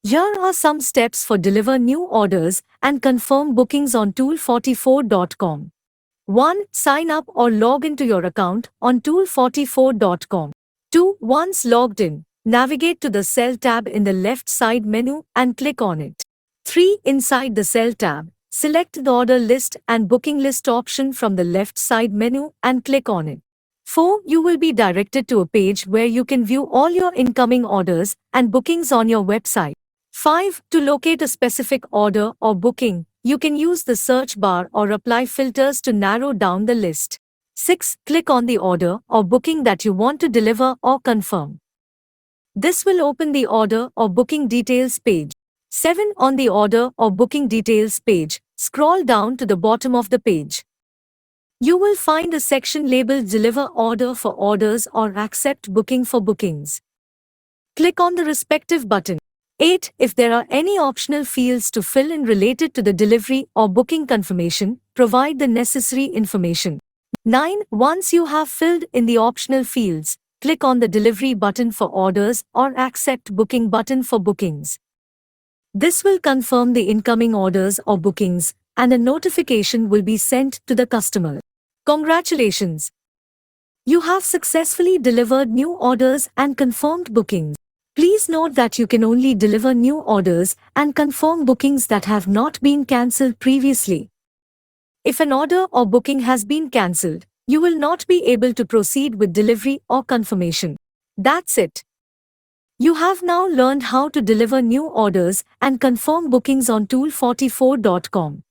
Here are some steps for deliver new orders and confirm bookings on tool44.com. 1. Sign up or log into your account on tool44.com. 2. Once logged in, navigate to the Cell tab in the left side menu and click on it. 3. Inside the Cell tab, select the order list and booking list option from the left side menu and click on it. 4. You will be directed to a page where you can view all your incoming orders and bookings on your website. 5. To locate a specific order or booking, you can use the search bar or apply filters to narrow down the list. 6. Click on the order or booking that you want to deliver or confirm. This will open the order or booking details page. 7. On the order or booking details page, scroll down to the bottom of the page. You will find a section labeled Deliver Order for Orders or Accept Booking for Bookings. Click on the respective button. 8. If there are any optional fields to fill in related to the delivery or booking confirmation, provide the necessary information. 9. Once you have filled in the optional fields, click on the Delivery button for orders or Accept Booking button for bookings. This will confirm the incoming orders or bookings, and a notification will be sent to the customer. Congratulations! You have successfully delivered new orders and confirmed bookings. Please note that you can only deliver new orders and confirm bookings that have not been cancelled previously. If an order or booking has been cancelled, you will not be able to proceed with delivery or confirmation. That's it. You have now learned how to deliver new orders and confirm bookings on tool44.com.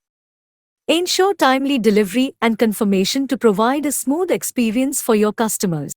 Ensure timely delivery and confirmation to provide a smooth experience for your customers.